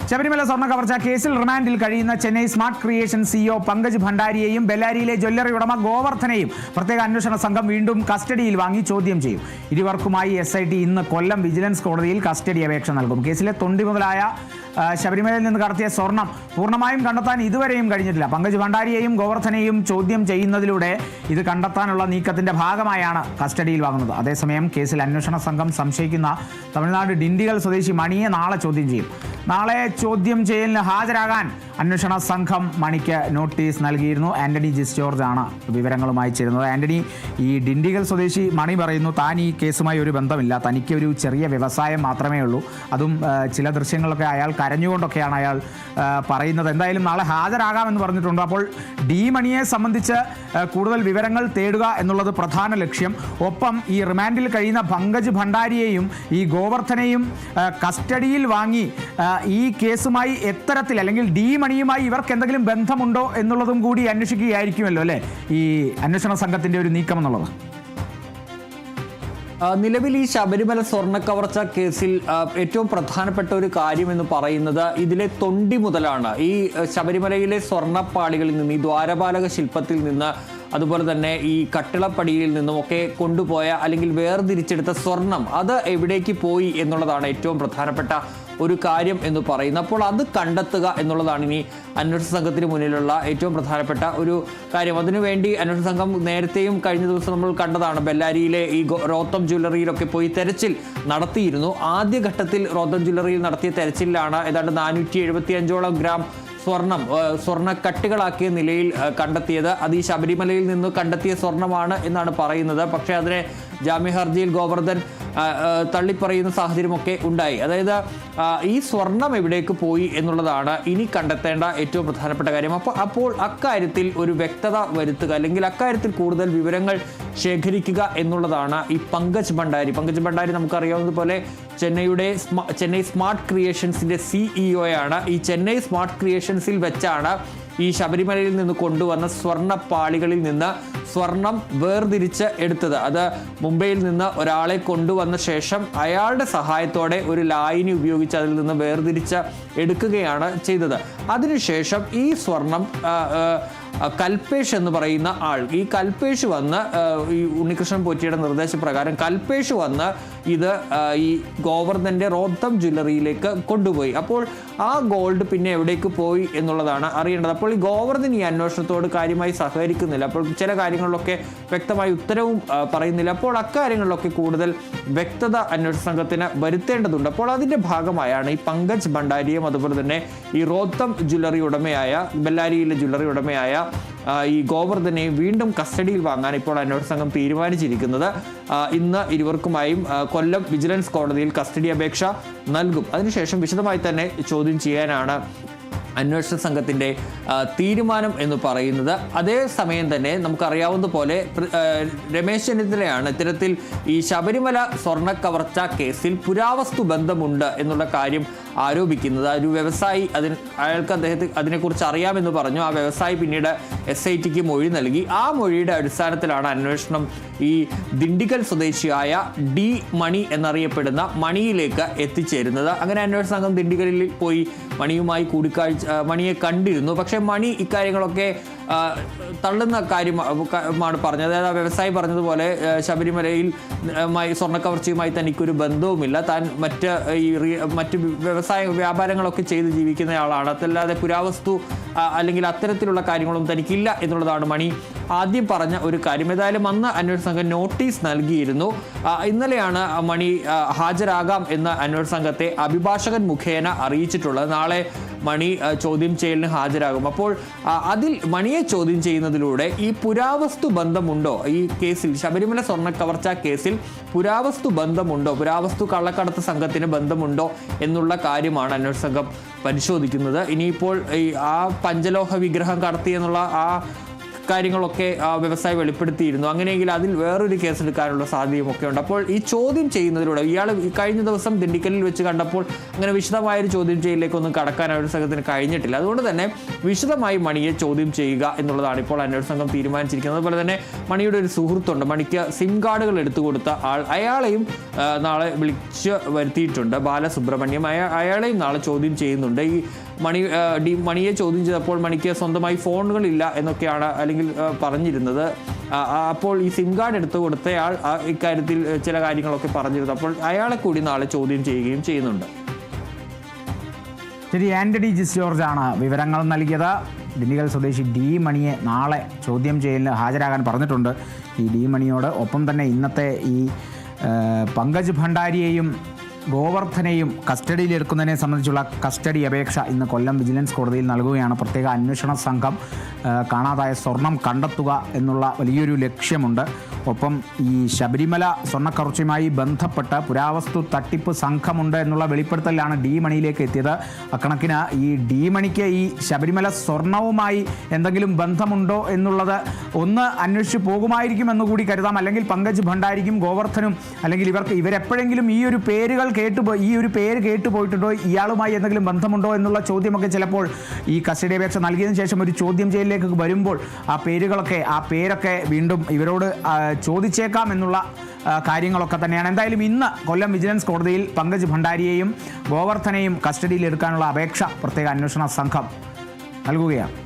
ശബരിമല സ്വർണ്ണ കവർച്ച കേസിൽ റിമാൻഡിൽ കഴിയുന്ന Chennai smart creation CEO Pankaj ഭണ്ഡാരിയെയും ബെല്ലാരിയിലെ ജ്വല്ലറി ഉടമ ഗോവർദ്ധനെയും പ്രത്യേക അന്വേഷണ സംഘം വീണ്ടും കസ്റ്റഡിയിൽ വാങ്ങി ചോദ്യം ചെയ്യും. ഇരുവർക്കുമായി SIT ഇന്ന് കൊല്ലം വിജിലൻസ് കോടതിയിൽ കസ്റ്റഡി അപേക്ഷ നൽകും. കേസിലെ തൊണ്ടി മുതലായ ശബരിമലയിൽ നിന്ന് കടത്തിയ സ്വർണം പൂർണ്ണമായും കണ്ടെത്താൻ ഇതുവരെയും കഴിഞ്ഞിട്ടില്ല. പങ്കജ് ഭണ്ഡാരിയെയും ഗോവർദ്ധനെയും ചോദ്യം ചെയ്യുന്നതിലൂടെ ഇത് കണ്ടെത്താനുള്ള നീക്കത്തിന്റെ ഭാഗമായാണ് കസ്റ്റഡിയിൽ വാങ്ങുന്നത്. അതേസമയം കേസിൽ അന്വേഷണ സംഘം സംശയിക്കുന്ന തമിഴ്നാട് ഡിണ്ടിഗൽ സ്വദേശി മണിയെ നാളെ ചോദ്യം ചെയ്യും. നാളെ ചോദ്യം ചെയ്യലിന് ഹാജരാകാൻ അന്വേഷണ സംഘം മണിക്ക് നോട്ടീസ് നൽകിയിരുന്നു. ആന്റണി ജിസ് ജോർജ് ആണ് വിവരങ്ങളുമായി ചേരുന്നത്. ആന്റണി, ഈ ഡിണ്ടിഗൽ സ്വദേശി മണി പറയുന്നു താൻ ഈ കേസുമായി ഒരു ബന്ധമില്ല, തനിക്ക് ഒരു ചെറിയ വ്യവസായം മാത്രമേ ഉള്ളൂ. അതും ചില ദൃശ്യങ്ങളൊക്കെ അയാൾ കരഞ്ഞുകൊണ്ടൊക്കെയാണ് അയാൾ പറയുന്നത്. എന്തായാലും നാളെ ഹാജരാകാമെന്ന് പറഞ്ഞിട്ടുണ്ട്. അപ്പോൾ ഡി മണിയെ സംബന്ധിച്ച് കൂടുതൽ വിവരങ്ങൾ തേടുക എന്നുള്ളത് പ്രധാന ലക്ഷ്യം. ഒപ്പം ഈ റിമാൻഡിൽ കഴിയുന്ന പങ്കജ് ഭണ്ഡാരിയെയും ഈ ഗോവർദ്ധനെയും കസ്റ്റഡിയിൽ വാങ്ങി ഈ കേസുമായി എത്തരത്തിൽ അല്ലെങ്കിൽ ഡി മണിയുമായി ഇവർക്ക് എന്തെങ്കിലും ബന്ധമുണ്ടോ എന്നുള്ളതും കൂടി അന്വേഷിക്കുകയായിരിക്കുമല്ലോ അല്ലേ ഈ അന്വേഷണ സംഘത്തിന്റെ ഒരു നീക്കം എന്നുള്ളത്. നിലവിൽ ഈ ശബരിമല സ്വർണ്ണ കവർച്ച കേസിൽ ഏറ്റവും പ്രധാനപ്പെട്ട ഒരു കാര്യം എന്ന് പറയുന്നത് ഇതിലെ തൊണ്ടി മുതലാണ്. ഈ ശബരിമലയിലെ സ്വർണ്ണപ്പാളികളിൽ നിന്ന്, ഈ ദ്വാരപാലക ശില്പത്തിൽ നിന്ന്, അതുപോലെ തന്നെ ഈ കട്ടിളപ്പടിയിൽ നിന്നും ഒക്കെ കൊണ്ടുപോയ അല്ലെങ്കിൽ വേർതിരിച്ചെടുത്ത സ്വർണം അത് എവിടേക്ക് പോയി എന്നുള്ളതാണ് ഏറ്റവും പ്രധാനപ്പെട്ട ഒരു കാര്യം എന്ന് പറയുന്നത്. അപ്പോൾ അത് കണ്ടെത്തുക എന്നുള്ളതാണ് ഇനി അന്വേഷണ സംഘത്തിന് മുന്നിലുള്ള ഏറ്റവും പ്രധാനപ്പെട്ട ഒരു കാര്യം. അതിനുവേണ്ടി അന്വേഷണ സംഘം നേരത്തെയും കഴിഞ്ഞ ദിവസം നമ്മൾ കണ്ടതാണ്. ബെല്ലാരിയിലെ ഈ റോത്തം ജ്വല്ലറിയിലൊക്കെ പോയി തെരച്ചിൽ നടത്തിയിരുന്നു. ആദ്യഘട്ടത്തിൽ റോത്തം ജ്വല്ലറിയിൽ നടത്തിയ തെരച്ചിലാണ് ഏതാണ്ട് 475ഓളം ഗ്രാം സ്വർണ്ണക്കട്ടികളാക്കിയ നിലയിൽ കണ്ടെത്തിയത്. അത് ഈ ശബരിമലയിൽ നിന്ന് കണ്ടെത്തിയ സ്വർണ്ണമാണ് എന്നാണ് പറയുന്നത്. പക്ഷേ അതിനെ ജാമ്യ ഹർജിയിൽ ഗോവർദ്ധൻ തള്ളിപ്പറയുന്ന സാഹചര്യമൊക്കെ ഉണ്ടായി. അതായത് ഈ സ്വർണം എവിടേക്ക് പോയി എന്നുള്ളതാണ് ഇനി കണ്ടെത്തേണ്ട ഏറ്റവും പ്രധാനപ്പെട്ട കാര്യം. അപ്പോൾ അക്കാര്യത്തിൽ ഒരു വ്യക്തത വരുത്തുക അല്ലെങ്കിൽ അക്കാര്യത്തിൽ കൂടുതൽ വിവരങ്ങൾ ശേഖരിക്കുക എന്നുള്ളതാണ് ഈ പങ്കജ് ഭണ്ഡാരി നമുക്കറിയാവുന്നതുപോലെ ചെന്നൈ സ്മാർട്ട് ക്രിയേഷൻസിന്റെ സിഇഒയാണ്. ഈ ചെന്നൈ സ്മാർട്ട് ക്രിയേഷൻസിൽ വെച്ചാണ് ഈ ശബരിമലയിൽ നിന്ന് കൊണ്ടുവന്ന സ്വർണ്ണപ്പാളികളിൽ നിന്ന് സ്വർണം വേർതിരിച്ച് എടുത്തത്. അത് മുംബൈയിൽ നിന്ന് ഒരാളെ കൊണ്ടുവന്ന ശേഷം അയാളുടെ സഹായത്തോടെ ഒരു ലായിനി ഉപയോഗിച്ച് അതിൽ നിന്ന് വേർതിരിച്ച് എടുക്കുകയാണ് ചെയ്തത്. അതിനുശേഷം ഈ സ്വർണം കൽപേഷ് എന്ന് പറയുന്ന ആൾ, ഈ കൽപേഷ് വന്ന് ഈ ഉണ്ണികൃഷ്ണൻ പോറ്റിയുടെ നിർദ്ദേശപ്രകാരം കൽപേഷ് വന്ന് ഇത് ഈ ഗോവർദ്ധന്റെ റോത്തം ജ്വല്ലറിയിലേക്ക് കൊണ്ടുപോയി. അപ്പോൾ ആ ഗോൾഡ് പിന്നെ എവിടേക്ക് പോയി എന്നുള്ളതാണ് അറിയേണ്ടത്. അപ്പോൾ ഈ ഗോവർദ്ധൻ ഈ അന്വേഷണത്തോട് കാര്യമായി സഹകരിക്കുന്നില്ല. അപ്പോൾ ചില കാര്യങ്ങളിലൊക്കെ വ്യക്തമായ ഉത്തരവും പറയുന്നില്ല. അപ്പോൾ അക്കാര്യങ്ങളിലൊക്കെ കൂടുതൽ വ്യക്തത അന്വേഷണ സംഘത്തിന് വരുത്തേണ്ടതുണ്ട്. അപ്പോൾ അതിന്റെ ഭാഗമായാണ് ഈ പങ്കജ് ഭണ്ഡാരിയും അതുപോലെ തന്നെ ഈ റോത്തം ജ്വല്ലറി ഉടമയായ ബെല്ലാരിയിലെ ജ്വല്ലറി ഉടമയായ ഈ ഗോവർദ്ധനെ വീണ്ടും കസ്റ്റഡിയിൽ വാങ്ങാൻ ഇപ്പോൾ അന്വേഷണ സംഘം തീരുമാനിച്ചിരിക്കുന്നത്. ഇന്ന് ഇരുവർക്കുമായും കൊല്ലം വിജിലൻസ് കോടതിയിൽ കസ്റ്റഡി അപേക്ഷ നൽകും. അതിനുശേഷം വിശദമായി തന്നെ ചോദ്യം ചെയ്യാനാണ് അന്വേഷണ സംഘത്തിൻ്റെ തീരുമാനം എന്ന് പറയുന്നത്. അതേസമയം തന്നെ നമുക്കറിയാവുന്ന പോലെ രമേശ് ചെന്നിത്തലയാണ് ഇത്തരത്തിൽ ഈ ശബരിമല സ്വർണ്ണ കവർച്ച കേസിൽ പുരാവസ്തു ബന്ധമുണ്ട് എന്നുള്ള കാര്യം ആരോപിക്കുന്നത്. ഒരു വ്യവസായി അയാൾക്ക് അതിനെക്കുറിച്ച് അറിയാമെന്ന് പറഞ്ഞു. ആ വ്യവസായി പിന്നീട് SITക്ക് മൊഴി നൽകി. ആ മൊഴിയുടെ അടിസ്ഥാനത്തിലാണ് അന്വേഷണം ഈ ദിണ്ടിഗൽ സ്വദേശിയായ ഡി മണി എന്നറിയപ്പെടുന്ന മണിയിലേക്ക് എത്തിച്ചേരുന്നത്. അങ്ങനെ അന്വേഷണ സംഘം ദിണ്ടിഗലിൽ പോയി മണിയുമായി മണിയെ കണ്ടിരുന്നു. പക്ഷേ മണി ഇക്കാര്യങ്ങളൊക്കെ തള്ളുന്ന കാര്യമാണ് പറഞ്ഞത്. അതായത് ആ വ്യവസായി പറഞ്ഞതുപോലെ ശബരിമലയിൽ സ്വർണ്ണക്കവർച്ചയുമായി തനിക്കൊരു ബന്ധവുമില്ല, താൻ മറ്റ് വ്യാപാരങ്ങളൊക്കെ ചെയ്ത് ജീവിക്കുന്നയാളാണ്, അതല്ലാതെ പുരാവസ്തു അല്ലെങ്കിൽ അത്തരത്തിലുള്ള കാര്യങ്ങളൊന്നും തനിക്കില്ല എന്നുള്ളതാണ് മണി ആദ്യം പറഞ്ഞ ഒരു കാര്യം. ഏതായാലും അന്ന് അന്വേഷണ സംഘം നോട്ടീസ് നൽകിയിരുന്നു. ഇന്നലെയാണ് മണി ഹാജരാകാം എന്ന് അന്വേഷണ സംഘത്തെ അഭിഭാഷകൻ മുഖേന അറിയിച്ചിട്ടുള്ളത്. നാളെ മണി ചോദ്യം ചെയ്യലിന് ഹാജരാകും. അപ്പോൾ അതിൽ മണിയെ ചോദ്യം ചെയ്യുന്നതിലൂടെ ഈ പുരാവസ്തു ബന്ധമുണ്ടോ, ഈ കേസിൽ ശബരിമല സ്വർണ്ണ കവർച്ച കേസിൽ പുരാവസ്തു ബന്ധമുണ്ടോ, പുരാവസ്തു കള്ളക്കടത്ത് സംഘത്തിന് ബന്ധമുണ്ടോ എന്നുള്ള കാര്യമാണ് അന്വേഷണ സംഘം പരിശോധിക്കുന്നത്. ഇനിയിപ്പോൾ ആ പഞ്ചലോഹ വിഗ്രഹം കടത്തി എന്നുള്ള ആ കാര്യങ്ങളൊക്കെ വ്യവസായി വെളിപ്പെടുത്തിയിരുന്നു. അങ്ങനെയെങ്കിൽ അതിൽ വേറൊരു കേസെടുക്കാനുള്ള സാധ്യതയുമൊക്കെ ഉണ്ട്. അപ്പോൾ ഈ ചോദ്യം ചെയ്യുന്നതിലൂടെ ഇയാൾ കഴിഞ്ഞ ദിവസം ദിണ്ടിക്കലിൽ വെച്ച് കണ്ടപ്പോൾ അങ്ങനെ വിശദമായൊരു ചോദ്യം ചെയ്യലിലേക്കൊന്നും കടക്കാൻ അന്വേഷണ സംഘത്തിന് കഴിഞ്ഞിട്ടില്ല. അതുകൊണ്ട് തന്നെ വിശദമായി മണിയെ ചോദ്യം ചെയ്യുക എന്നുള്ളതാണ് ഇപ്പോൾ അന്വേഷണ സംഘം തീരുമാനിച്ചിരിക്കുന്നത്. അതുപോലെ തന്നെ മണിയുടെ ഒരു സുഹൃത്തുണ്ട്, മണിക്ക് സിം കാർഡുകൾ എടുത്തു കൊടുത്ത ആൾ, അയാളെയും നാളെ വിളിച്ച് വരുത്തിയിട്ടുണ്ട്. ബാലസുബ്രഹ്മണ്യം, അയാളെയും നാളെ ചോദ്യം ചെയ്യുന്നുണ്ട്. ഈ മണിയെ ചോദ്യം ചെയ്തപ്പോൾ മണിക്ക് സ്വന്തമായി ഫോണുകളില്ല എന്നൊക്കെയാണ് അല്ലെങ്കിൽ പറഞ്ഞിരുന്നത്. അപ്പോൾ ഈ സിം കാർഡ് എടുത്തു കൊടുത്തയാൾ ഇക്കാര്യത്തിൽ ചില കാര്യങ്ങളൊക്കെ പറഞ്ഞിരുന്നു. അപ്പോൾ അയാളെ കൂടി നാളെ ചോദ്യം ചെയ്യുകയും ചെയ്യുന്നുണ്ട്. ശരി, ആന്റണി ജിസ് ജോർജ് ആണ് വിവരങ്ങൾ നൽകിയത്. ദിണ്ടിഗൽ സ്വദേശി ഡി മണിയെ നാളെ ചോദ്യം ചെയ്യലിന് ഹാജരാകാൻ പറഞ്ഞിട്ടുണ്ട്. ഈ ഡി മണിയോട് ഒപ്പം തന്നെ ഇന്നത്തെ ഈ പങ്കജ് ഭണ്ഡാരിയെയും ഗോവർദ്ധനെയും കസ്റ്റഡിയിലെടുക്കുന്നതിനെ സംബന്ധിച്ചുള്ള കസ്റ്റഡി അപേക്ഷ ഇന്ന് കൊല്ലം വിജിലൻസ് കോടതിയിൽ നൽകുകയാണ്. പ്രത്യേക അന്വേഷണ സംഘം കാണാതായ സ്വർണം കണ്ടെത്തുക എന്നുള്ള വലിയൊരു ലക്ഷ്യമുണ്ട്. ഒപ്പം ഈ ശബരിമല സ്വർണ്ണക്കവർച്ചയുമായി ബന്ധപ്പെട്ട് പുരാവസ്തു തട്ടിപ്പ് സംഘമുണ്ട് എന്നുള്ള വെളിപ്പെടുത്തലാണ് ഡി മണിയിലേക്ക് എത്തിയത്. അക്കണക്കിന് ഈ ഡി മണിക്ക് ഈ ശബരിമല സ്വർണവുമായി എന്തെങ്കിലും ബന്ധമുണ്ടോ എന്നുള്ളത് ഒന്ന് അന്വേഷിച്ച് പോകുമായിരിക്കും എന്നുകൂടി കരുതാം. അല്ലെങ്കിൽ പങ്കജ് ഭണ്ഡാരിക്കും ഗോവർദ്ധനും അല്ലെങ്കിൽ ഇവരെപ്പോഴെങ്കിലും ഈ ഒരു പേര് കേട്ടുപോയിട്ടുണ്ടോ, ഇയാളുമായി എന്തെങ്കിലും ബന്ധമുണ്ടോ എന്നുള്ള ചോദ്യമൊക്കെ ചിലപ്പോൾ ഈ കസ്റ്റഡി അപേക്ഷ നൽകിയതിനു ശേഷം ഒരു ചോദ്യം ചെയ്യലിലേക്ക് വരുമ്പോൾ ആ പേരൊക്കെ വീണ്ടും ഇവരോട് ചോദിച്ചേക്കാം എന്നുള്ള കാര്യങ്ങളൊക്കെ തന്നെയാണ്. എന്തായാലും ഇന്ന് കൊല്ലം വിജിലൻസ് കോടതിയിൽ പങ്കജ് ഭണ്ഡാരിയെയും ഗോവർദ്ധനെയും കസ്റ്റഡിയിൽ എടുക്കാനുള്ള അപേക്ഷ പ്രത്യേക അന്വേഷണ സംഘം നൽകുകയാണ്.